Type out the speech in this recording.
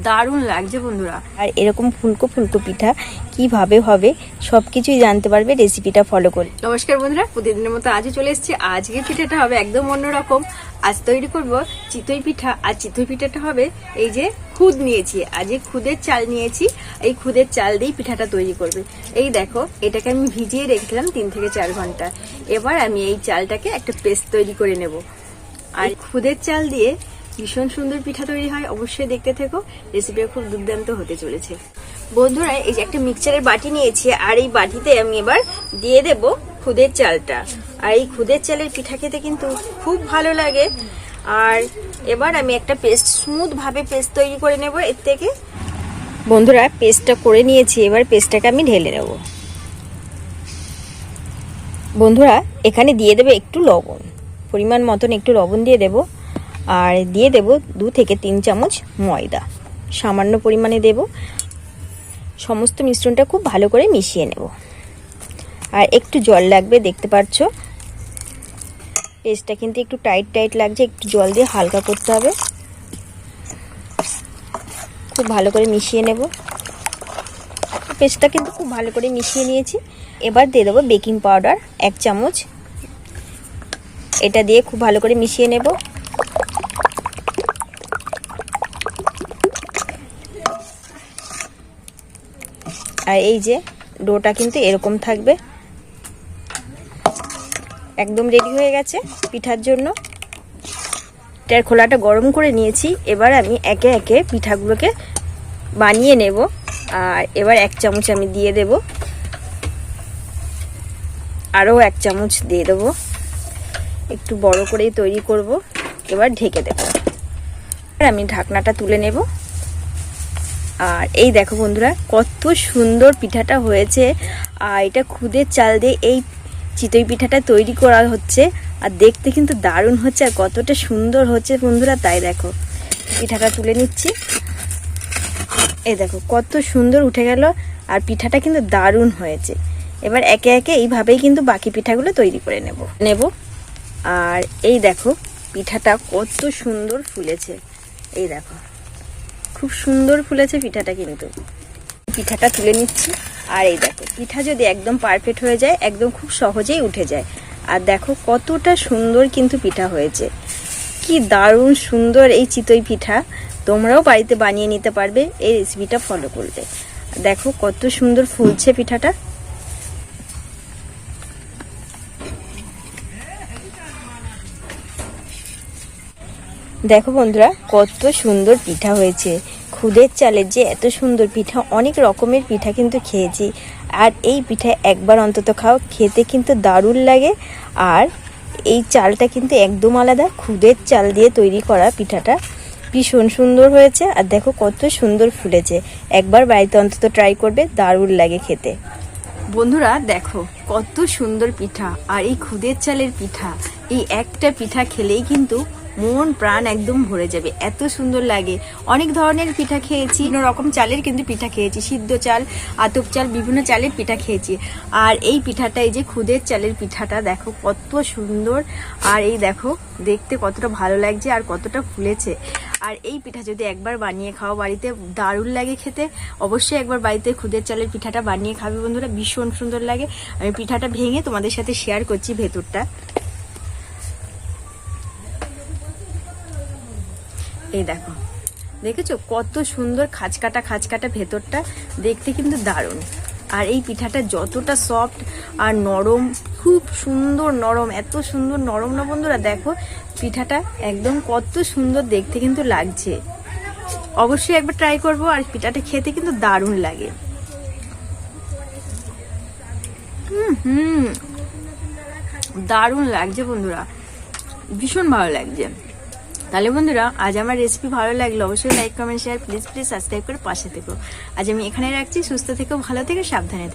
দারুণ লাগছে বন্ধুরা। আর এরকম ফুলকো ফুলকো পিঠা কিভাবে হবে সবকিছুই জানতে পারবে রেসিপিটা ফলো করে। নমস্কার বন্ধুরা, প্রতিদিনের মতো আজও চলে এসেছি। আজকের পিঠাটা হবে একদম অন্যরকম। আজ তৈরি করব চিতই পিঠা। আর চিতই পিঠাটা হবে এই যে খুদ নিয়েছি, আজ খুদের চাল নিয়েছি। এই খুদের চাল দিয়েই পিঠাটা তৈরি করবে। এই দেখো, এটাকে আমি ভিজিয়ে রেখেছিলাম 3 থেকে 4 ঘন্টা। এবার আমি এই চালটাকে একটা পেস্ট তৈরি করে নেব। আর খুদের চাল দিয়ে ভীষণ সুন্দর পিঠা তৈরি হয়, অবশ্যই দেখতে থেকো। রেসিপিটা খুব দুর্দান্ত হতে চলেছে বন্ধুরা। এই যে একটা মিক্সচারের বাটি নিয়েছি, আর এই বাটিতে আমি এবার দিয়ে দেব খুদের চালটা। আর এই খুদের চালের পিঠা খেতে কিন্তু খুব ভালো লাগে। আর এবার আমি একটা পেস্ট, স্মুথ ভাবে পেস্ট তৈরি করে নেব এর থেকে। বন্ধুরা পেস্টটা করে নিয়েছি, এবার পেস্টটাকে আমি ঢেলে নেব। বন্ধুরা এখানে দিয়ে দেবে একটু লবণ, পরিমাণ মতন একটু লবণ দিয়ে দেব। আর দিয়ে দেব 2 থেকে 3 চামচ ময়দা, সামান্য পরিমাণে দেব। সমস্ত মিশ্রণটা খুব ভালো করে মিশিয়ে নেব। আর একটু জল লাগবে, দেখতে পাচ্ছ পেস্টটা কিন্তু একটু টাইট টাইট লাগছে, একটু জল দিয়ে হালকা করতে হবে। খুব ভালো করে মিশিয়ে নেব। পেস্টটা কিন্তু খুব ভালো করে মিশিয়ে নিয়েছি। এবার দিয়ে দেবো বেকিং পাউডার 1 চামচ। এটা দিয়ে খুব ভালো করে মিশিয়ে নেব। আর এই যে ডোটা কিন্তু এরকম থাকবে, একদম রেডি হয়ে গেছে পিঠার জন্য। এটার খোলাটা গরম করে নিয়েছি। এবার আমি একে একে পিঠাগুলোকে বানিয়ে নেব। আর এবার 1 চামচ আমি দিয়ে দেব, আরও 1 চামচ দিয়ে দেব। একটু বড় করেই তৈরি করব। এবার ঢেকে দেব। আমি ঢাকনাটা তুলে নেব। আর এই দেখো বন্ধুরা, কত সুন্দর পিঠাটা হয়েছে। আর এটা খুদের চাল দিয়ে এই চিতই পিঠাটা তৈরি করা হচ্ছে। আর দেখতে কিন্তু দারুণ হচ্ছে, আর কতটা সুন্দর হচ্ছে বন্ধুরা। তাই দেখো, পিঠাটা তুলে নিচ্ছি। এই দেখো কত সুন্দর উঠে গেল। আর পিঠাটা কিন্তু দারুণ হয়েছে। এবার একে একে এইভাবেই কিন্তু বাকি পিঠাগুলো তৈরি করে নেব। আর এই দেখো পিঠাটা কত সুন্দর ফুলেছে। এই দেখো খুব সুন্দর ফুলেছে পিঠাটা। কিন্তু পিঠাটা তুলে নিচ্ছি। আর এই দেখো, পিঠা যদি একদম পারফেক্ট হয়ে যায়, একদম খুব সহজেই উঠে যায়। আর দেখো কতটা সুন্দর কিন্তু পিঠা হয়েছে। কি দারুণ সুন্দর এই চিতই পিঠা। তোমরাও বাড়িতে বানিয়ে নিতে পারবে এই রেসিপিটা ফলো করলে। দেখো কত সুন্দর ফুলছে পিঠাটা। দেখো বন্ধুরা কত সুন্দর পিঠা হয়েছে। খুদের চালের যে এত সুন্দর পিঠা, অনেক রকমের পিঠা কিন্তু খেয়েছি। আর এই পিঠা একবার অন্তত খাও, খেতে কিন্তু দারুণ লাগে। আর এই চালটা কিন্তু একদম আলাদা, খুদের চাল দিয়ে তৈরি করা পিঠাটা ভীষণ সুন্দর হয়েছে। আর দেখো কত সুন্দর ফুলেছে। একবার বাড়িতে অন্তত ট্রাই করবে, দারুণ লাগে খেতে। বন্ধুরা দেখো কত সুন্দর পিঠা। আর এই খুদের চালের পিঠা, এই একটা পিঠা খেলেই কিন্তু মন প্রাণ একদম ভরে যাবে, এত সুন্দর লাগে। অনেক ধরনের পিঠা খেয়েছি, বিভিন্ন রকম চালের কিন্তু পিঠা খেয়েছি, সিদ্ধ চাল, আতপ চাল, বিভিন্ন চালের পিঠা খেয়েছি। আর এই পিঠাটা, এই যে খুদের চালের পিঠাটা দেখো কত সুন্দর। আর এই দেখো দেখতে কতটা ভালো লাগছে আর কতটা ফুলেছে। আর এই পিঠা যদি একবার বানিয়ে খাও বাড়িতে, দারুণ লাগে খেতে। অবশ্যই একবার বাড়িতে খুদের চালের পিঠাটা বানিয়ে খাবে বন্ধুরা, ভীষণ সুন্দর লাগে। আমি পিঠাটা ভেঙে তোমাদের সাথে শেয়ার করছি ভেতরটা। এই দেখো, দেখেছো কত সুন্দর খাঁচকাটা খাঁচকাটা ভেতরটা, দেখতে কিন্তু দারুণ। আর এই পিঠাটা যতটা সফট আর নরম, খুব সুন্দর নরম, এত সুন্দর নরম না বন্ধুরা। দেখো পিঠাটা একদম কত সুন্দর দেখতে কিন্তু লাগছে। অবশ্যই একবার ট্রাই করবো। আর পিঠাটা খেতে কিন্তু দারুণ লাগে। দারুণ লাগছে বন্ধুরা, ভীষণ ভালো লাগছে। তাহলে বন্ধুরা আজ আমার রেসিপি ভালো লাগলো, অবশ্যই like comment share, please subscribe করে পাশে থেকো। আজ আমি এখানে রাখছি। সুস্থ থেকো, ভালো থেকো, সাবধানে থেকো।